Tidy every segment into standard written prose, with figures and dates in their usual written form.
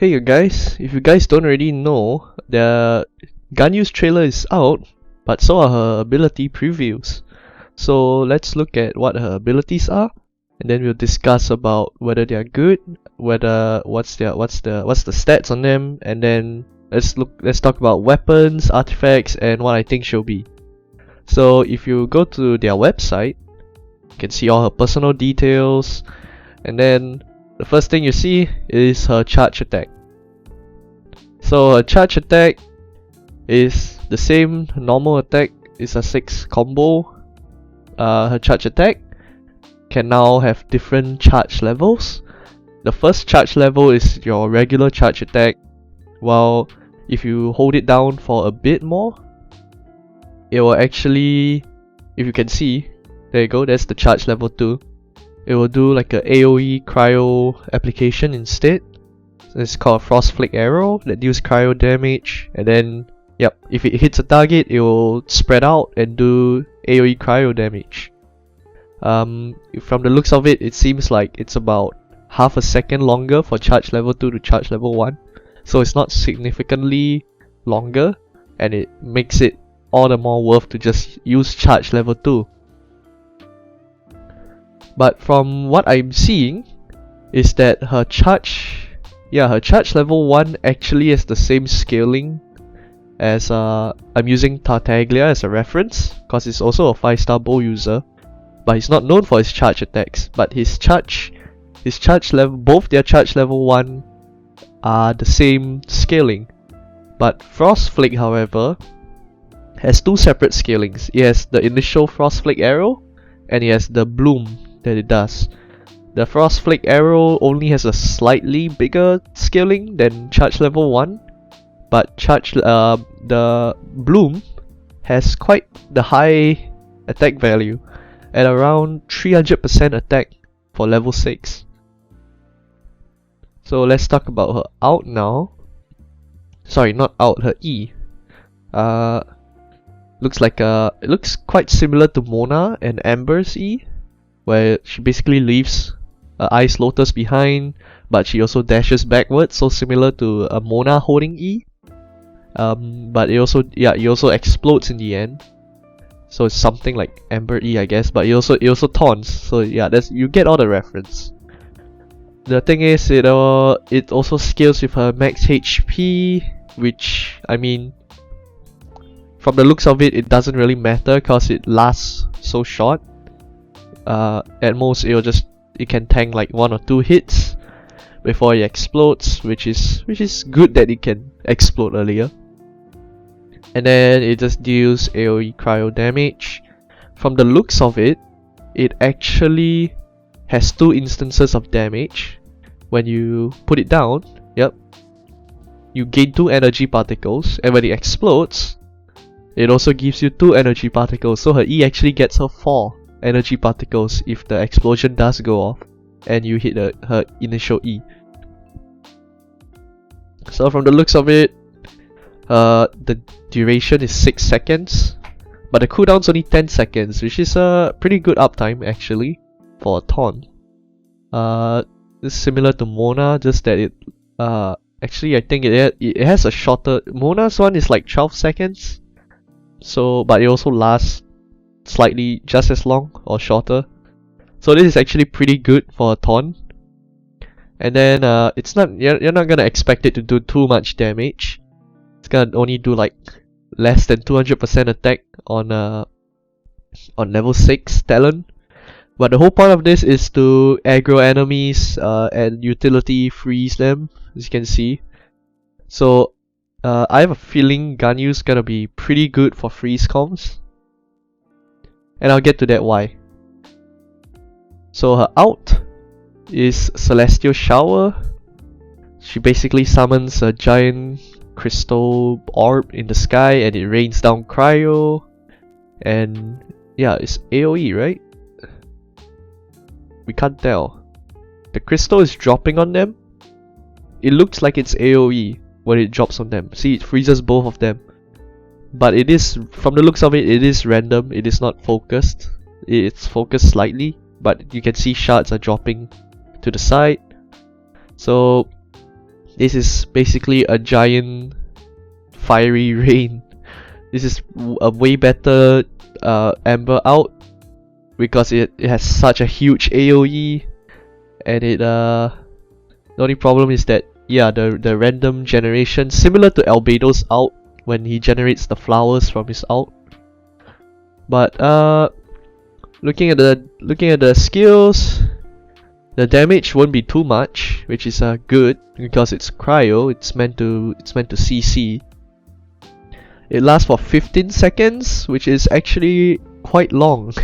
Hey you guys, if you guys don't already know, the Ganyu's trailer is out, but so are her ability previews. So let's look at what her abilities are, and then we'll discuss about whether they are good, what's the stats on them, and then let's talk about weapons, artifacts, and what I think she'll be. So if you go to their website, you can see all her personal details, and then the first thing you see is her charge attack. So her charge attack is the same normal attack, is a 6 combo. Her charge attack can now have different charge levels. The first charge level is your regular charge attack, while if you hold it down for a bit more, it will actually, if you can see, there you go, that's the charge level 2. It will do like a AoE cryo application instead. It's called Frost Flake Arrow that deals cryo damage, and then if it hits a target, it will spread out and do AoE cryo damage. From the looks of it, it seems like it's about half a second longer for charge level 2 to charge level 1, so it's not significantly longer, and it makes it all the more worth to just use charge level 2. But from what I'm seeing is that her charge level 1 actually has the same scaling as I'm using Tartaglia as a reference, because he's also a 5-star bow user, but he's not known for his charge attacks. But his charge level, both their charge level 1 are the same scaling. But Frost Flake, however, has two separate scalings. It has the initial Frost Flake Arrow, and it has the bloom that it does. The Frost Flake Arrow only has a slightly bigger scaling than charge level 1, but the bloom has quite the high attack value at around 300% attack for level 6. So let's talk about her out now. Sorry, not out, her E. It looks quite similar to Mona and Amber's E, where she basically leaves Ice Lotus behind, but she also dashes backwards, so similar to a Mona holding E. But it also explodes in the end, so it's something like Amber E, I guess. But it also taunts, so yeah, you get all the reference. The thing is, it also scales with her max HP, which, I mean, from the looks of it, it doesn't really matter because it lasts so short. At most, it can tank like 1 or 2 hits before it explodes, which is good that it can explode earlier. And then it just deals AoE cryo damage. From the looks of it, it actually has 2 instances of damage. When you put it down, you gain 2 energy particles, and when it explodes, it also gives you 2 energy particles. So her E actually gets her 4 energy particles if the explosion does go off and you hit her initial E. So from the looks of it, the duration is 6 seconds, but the cooldown's only 10 seconds, which is a pretty good uptime actually for a taunt. It's similar to Mona, just that it actually I think it has a shorter. Mona's one is like 12 seconds, so but it also lasts slightly just as long or shorter. So this is actually pretty good for a taunt. And then it's not, you're not gonna expect it to do too much damage. It's gonna only do like less than 200% attack on level 6 talent. But the whole point of this is to aggro enemies and utility freeze them, as you can see. So I have a feeling Ganyu's gonna be pretty good for freeze comms, and I'll get to that why. So her out is Celestial Shower. She basically summons a giant crystal orb in the sky and it rains down cryo. And yeah, it's AoE, right? We can't tell. The crystal is dropping on them. It looks like it's AoE when it drops on them. See, it freezes both of them. But it is, from the looks of it, it is random. It is not focused. It's focused slightly, but you can see shards are dropping to the side. So This is basically a giant fiery rain. This is a way better Amber Out because it has such a huge AoE, and it the only problem is that the random generation, similar to Albedo's Out when he generates the flowers from his Out. But looking at the skills, the damage won't be too much, which is good because it's cryo. It's meant to CC. It lasts for 15 seconds, which is actually quite long,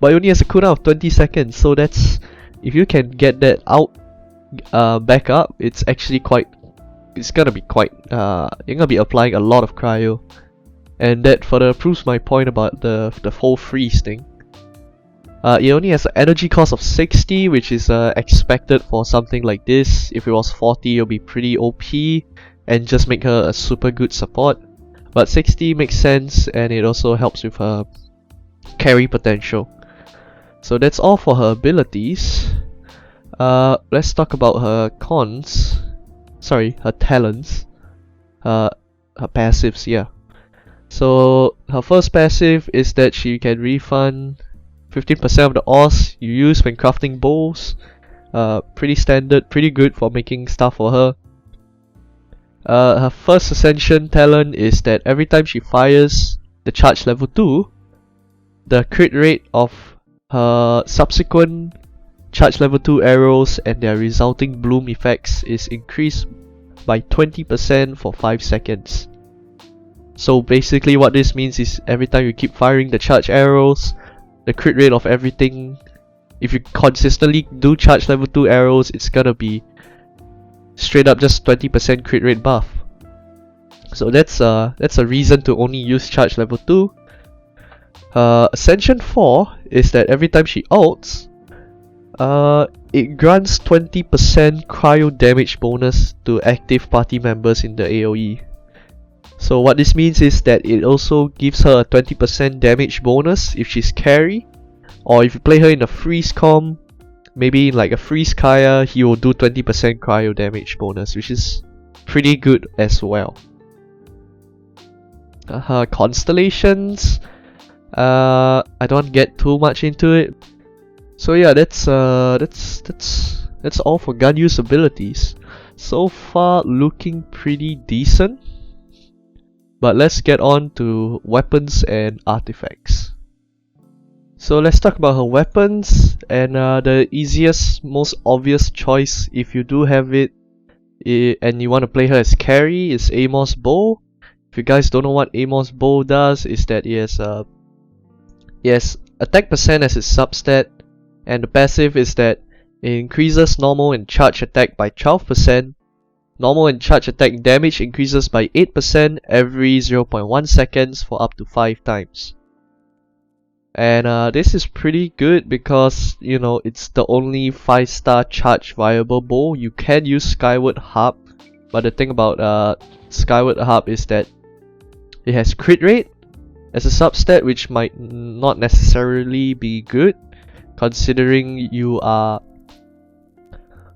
but it only has a cooldown of 20 seconds. So that's, if you can get that out back up, it's actually quite. It's gonna be quite. You're gonna be applying a lot of cryo, and that further proves my point about the whole freeze thing. It only has an energy cost of 60, which is expected for something like this. If it was 40, it'll be pretty OP and just make her a super good support. But 60 makes sense, and it also helps with her carry potential. So that's all for her abilities. Let's talk about her cons. Sorry, her talents. Her passives, yeah. So her first passive is that she can refund 15% of the ores you use when crafting bowls. Pretty standard, pretty good for making stuff for her. Her first ascension talent is that every time she fires the charge level 2, the crit rate of her subsequent charge level 2 arrows and their resulting bloom effects is increased by 20% for 5 seconds. So basically what this means is every time you keep firing the charge arrows, the crit rate of everything, if you consistently do charge level 2 arrows, it's gonna be straight up just 20% crit rate buff. So that's a reason to only use charge level 2. Ascension 4 is that every time she ults, it grants 20% cryo damage bonus to active party members in the AoE. So what this means is that it also gives her a 20% damage bonus if she's carry, or if you play her in a freeze comp, maybe in like a freeze Kaya, he will do 20% cryo damage bonus, which is pretty good as well. Her constellations, I don't get too much into it. So yeah, that's all for Ganyu's abilities. So far, looking pretty decent. But let's get on to weapons and artifacts. So let's talk about her weapons, and the easiest, most obvious choice if you do have it and you want to play her as carry is Amor's Bow. If you guys don't know what Amor's Bow does, is that it has attack percent as its substat, and the passive is that it increases normal and charge attack by 12%. Normal and charge attack damage increases by 8% every 0.1 seconds for up to 5 times. And this is pretty good because, you know, it's the only 5-star charge viable bow. You can use Skyward Harp, but the thing about Skyward Harp is that it has crit rate as a substat, which might not necessarily be good, considering you are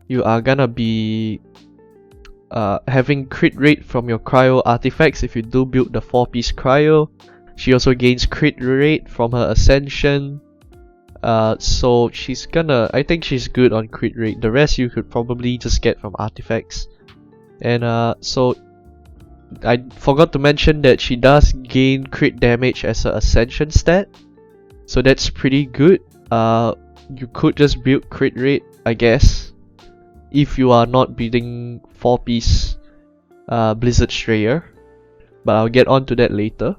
gonna be having crit rate from your cryo artifacts if you do build the 4-piece cryo. She also gains crit rate from her ascension, so I think she's good on crit rate. The rest you could probably just get from artifacts. And so I forgot to mention that she does gain crit damage as her ascension stat, so that's pretty good. You could just build crit rate, I guess, if you are not building 4-piece Blizzard Strayer, but I'll get on to that later.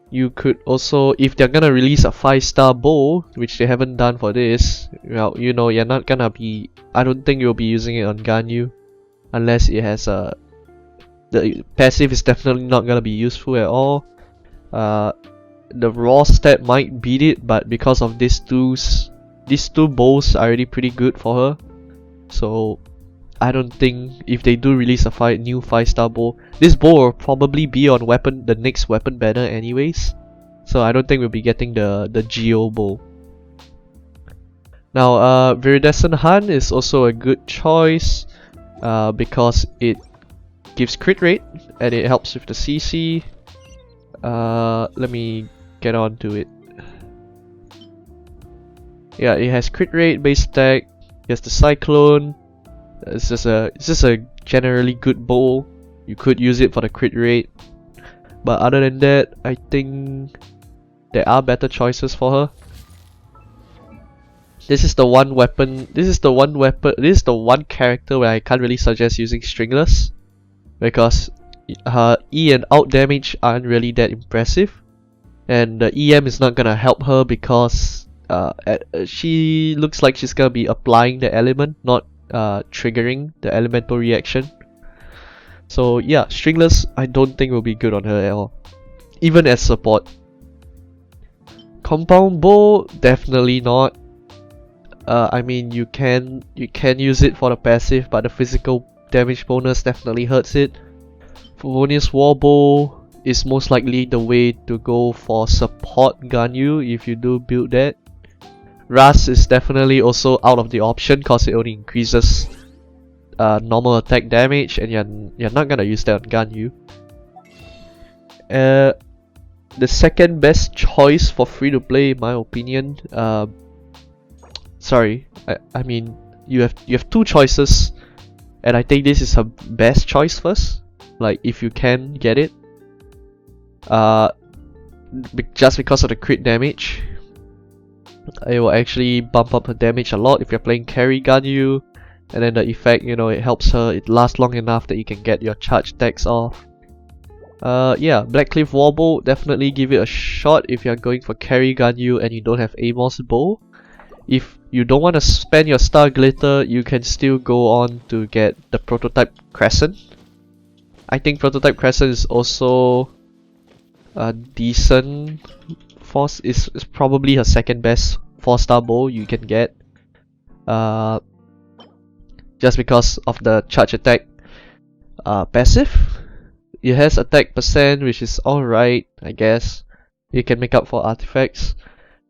You could also, if they're gonna release a 5-star bow, which they haven't done for this, well, you know, you're not gonna be, I don't think you'll be using it on Ganyu, unless it has the passive is definitely not gonna be useful at all. The raw stat might beat it, but because of these two bows are already pretty good for her, so I don't think if they do release a new 5-star bow, this bow will probably be on the next weapon banner anyways, so I don't think we'll be getting the Geo bow. Now Viridescent Hunt is also a good choice. because it gives crit rate and it helps with the CC. Let me get on to it. Yeah, it has crit rate, base attack, it has the cyclone. It's just a generally good bow. You could use it for the crit rate. But other than that, I think there are better choices for her. This is the one character where I can't really suggest using Stringless, because her E and out damage aren't really that impressive, and the EM is not gonna help her because she looks like she's gonna be applying the element, not triggering the elemental reaction. So yeah, Stringless I don't think will be good on her at all, even as support. Compound Bow, definitely not. I mean, you can use it for the passive, but the physical damage bonus definitely hurts it. Favonius Warbow is most likely the way to go for support Ganyu if you do build that. Ras is definitely also out of the option because it only increases normal attack damage, and you're not gonna use that on Ganyu. The second best choice for free to play, in my opinion. Sorry, I mean you have two choices, and I think this is her best choice first. Like, if you can get it, just because of the crit damage, it will actually bump up her damage a lot if you're playing carry Ganyu, and then the effect, you know, it helps her. It lasts long enough that you can get your charge attacks off. Yeah, Blackcliff Warbow, definitely give it a shot if you're going for carry Ganyu and you don't have Amos Bow. If you don't want to spend your Star Glitter, you can still go on to get the Prototype Crescent. I think Prototype Crescent is also a decent force. Is probably her second best 4-star bow you can get. Just because of the charge attack passive. It has attack percent, which is alright, I guess. You can make up for artifacts,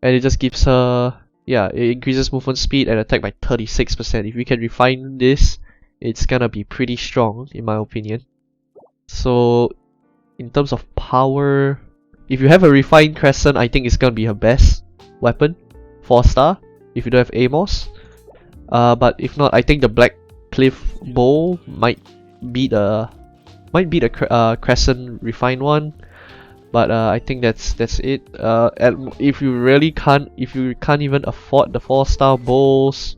and it just gives her, yeah, it increases movement speed and attack by 36%. If you can refine this, it's gonna be pretty strong, in my opinion. So, in terms of power, if you have a refined Crescent, I think it's gonna be her best weapon, 4-star, if you don't have Amos. But if not, I think the Blackcliff Bow might beat a Crescent refined one. But I think that's it. And if you can't even afford the 4-star bows,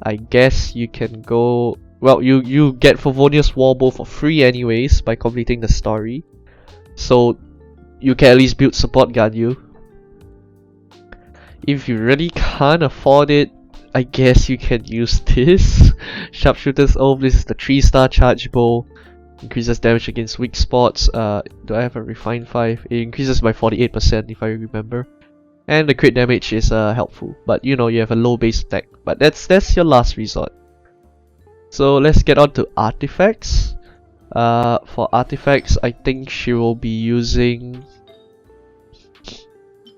I guess you can go. Well, you get Favonius Warbow for free anyways by completing the story, so you can at least build support Ganyu. If you really can't afford it, I guess you can use this Sharpshooter's Oath. This is the 3-star charge bow. Increases damage against weak spots. Do I have a refined 5? It increases by 48% if I remember. And the crit damage is helpful, but you know, you have a low base attack. But that's your last resort. So let's get on to artifacts. For artifacts, I think she'll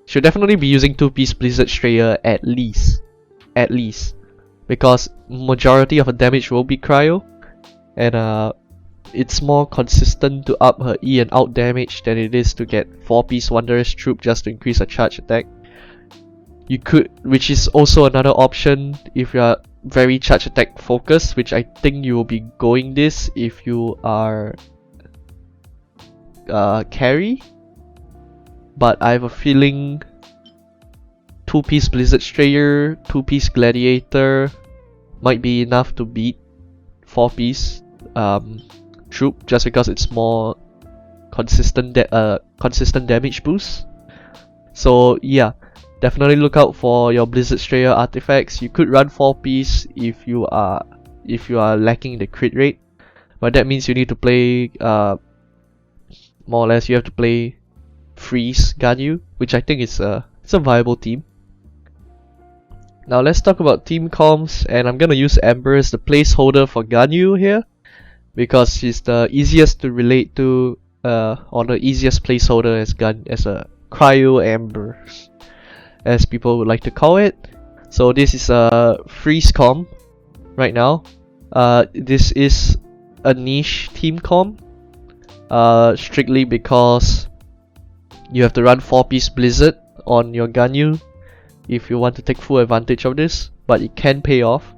definitely be using 2-piece Blizzard Strayer at least, because majority of her damage will be cryo, and it's more consistent to up her E and out damage than it is to get 4-piece Wondrous Troop just to increase her charge attack. You could, which is also another option if you are very charge attack focused, which I think you will be going this if you are carry. But I have a feeling 2-piece Blizzard Strayer, 2-piece Gladiator might be enough to beat 4-piece Troop, just because it's more consistent damage boost. So yeah, definitely look out for your Blizzard Strayer artifacts. You could run 4-piece if you are lacking the crit rate, but that means you need to play more or less you have to play Freeze Ganyu, which I think is it's a viable team. Now let's talk about team comps, and I'm gonna use Ember as the placeholder for Ganyu here, because she's the easiest to relate to, or the easiest placeholder as a Cryo Ember, as people would like to call it. So this is a freeze comp right now. This is a niche team comp, strictly because you have to run 4-piece Blizzard on your Ganyu if you want to take full advantage of this, but it can pay off.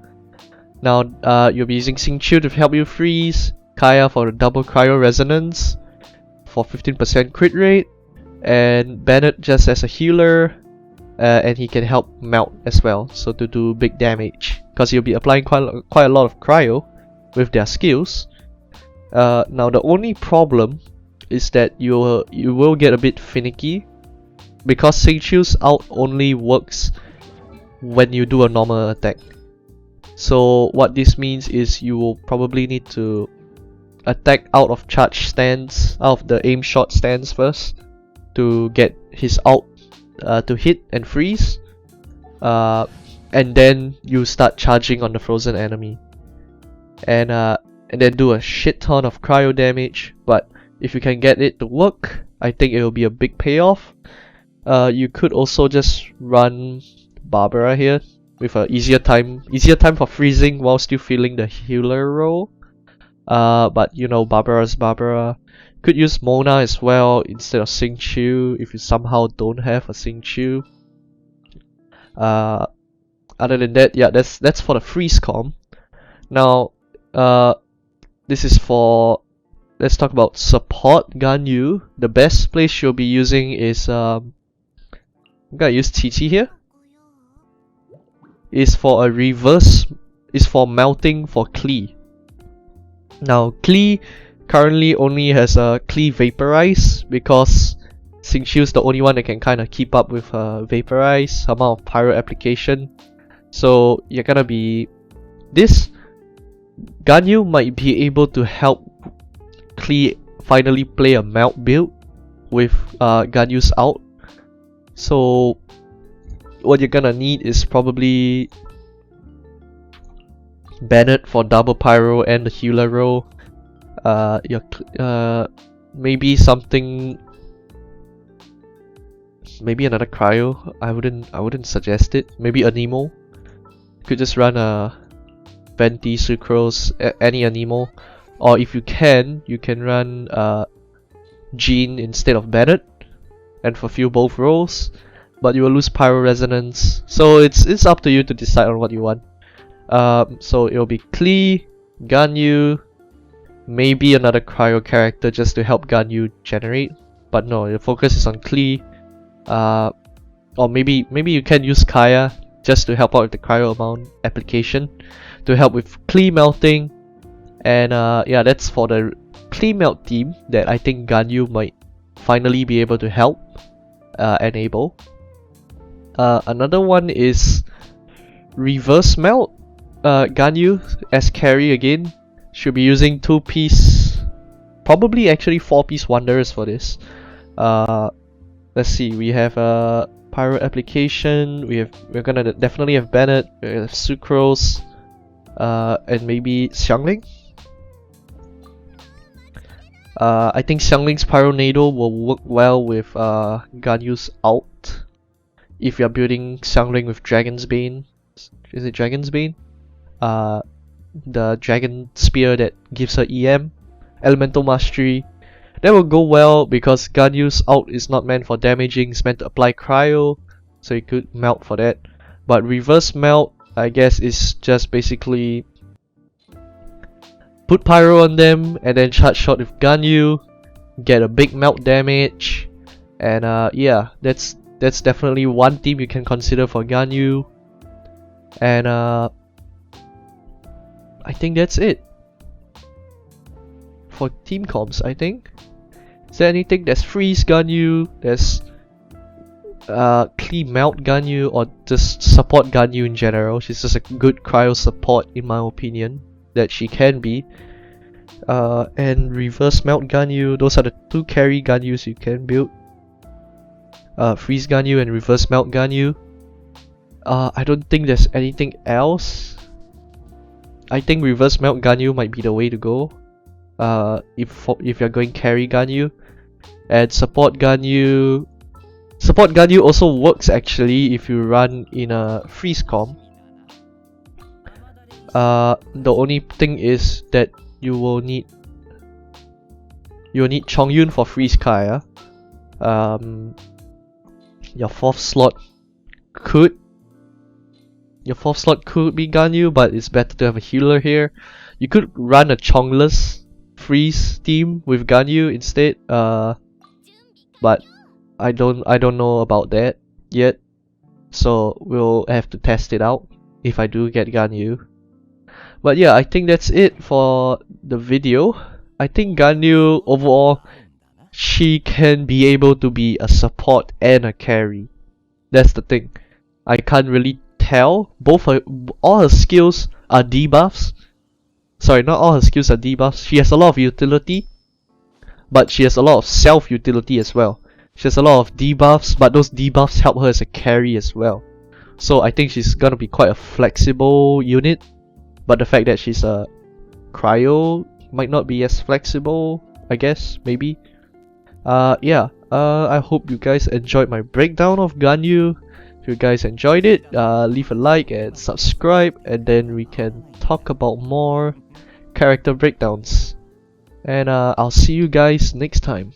Now, you'll be using Xingqiu to help you freeze, Kaya for the double cryo resonance for 15% crit rate, and Bennett just as a healer, and he can help melt as well, so to do big damage, because you'll be applying quite a lot of cryo with their skills. Now the only problem is that you will get a bit finicky, because Sigils Out only works when you do a normal attack. So what this means is you will probably need to attack out of charge stance, out of the aim shot stance first, to get his ult to hit and freeze, and then you start charging on the frozen enemy, and then do a shit ton of cryo damage. But if you can get it to work, I think it will be a big payoff. You could also just run Barbara here with a easier time for freezing while still feeling the healer role. But you know, Barbara's Barbara. Could use Mona as well instead of Xingqiu if you somehow don't have a Xingqiu. Other than that, yeah, that's for the freeze comp. Now, this is for, let's talk about support Ganyu. The best place you'll be using is I'm gonna use Qiqi here. Is for a reverse, is for melting for Klee. Now Klee currently only has a Klee Vaporize, because Xingqiu's the only one that can kind of keep up with Vaporize amount of pyro application. So you're gonna be, this Ganyu might be able to help Klee finally play a melt build with Ganyu's out. So what you're gonna need is probably Bennett for double pyro and the healer role. Maybe something, maybe another cryo. I wouldn't suggest it. Maybe Anemo. Could just run a Venti, Sucrose, any Anemo, or if you can run Jean instead of Bennett and fulfill both roles. But you will lose pyro resonance, so it's up to you to decide on what you want. So it'll be Klee, Ganyu, maybe another cryo character just to help Ganyu generate. But no, the focus is on Klee. Or maybe you can use Kaya just to help out with the cryo amount application to help with Klee melting. And yeah, that's for the Klee melt team that I think Ganyu might finally be able to help enable. Another one is reverse melt. Ganyu as carry again should be using 2-piece, probably actually 4-piece Wanderers for this. Let's see, we have pyro application. We're gonna definitely have Bennett, we have Sucrose, and maybe Xiangling. I think Xiangling's Pyronado will work well with Ganyu's out. If you're building Xiangling with Dragon's Bane, is it Dragon's Bane? The Dragon Spear that gives her EM, Elemental Mastery. That will go well because Ganyu's out is not meant for damaging, it's meant to apply cryo, so you could melt for that. But reverse melt, I guess, is just basically put pyro on them and then charge shot with Ganyu, get a big melt damage, and yeah, that's definitely one team you can consider for Ganyu. And I think that's it for team comps. I think. Is there anything that's freeze Ganyu, there's Klee melt Ganyu, or just support Ganyu in general? She's just a good cryo support in my opinion, that she can be. And reverse melt Ganyu, those are the two carry Ganyus you can build. Freeze Ganyu and reverse melt Ganyu. I don't think there's anything else. I think reverse melt Ganyu might be the way to go. If you're going carry Ganyu, and support Ganyu also works actually if you run in a freeze comp. The only thing is that you'll need Chongyun for freeze Kai. Your fourth slot could be Ganyu, but it's better to have a healer here. You could run a Chongless freeze team with Ganyu instead. But I don't know about that yet, so we'll have to test it out if I do get Ganyu. But yeah, I think that's it for the video. I think Ganyu overall, she can be able to be a support and a carry. That's the thing. I can't really tell. All her skills are debuffs. Sorry, not all her skills are debuffs. She has a lot of utility, but she has a lot of self-utility as well. She has a lot of debuffs, but those debuffs help her as a carry as well. So I think she's gonna be quite a flexible unit, but the fact that she's a cryo might not be as flexible, I guess, maybe. Yeah, I hope you guys enjoyed my breakdown of Ganyu. If you guys enjoyed it, leave a like and subscribe, and then we can talk about more character breakdowns. And I'll see you guys next time.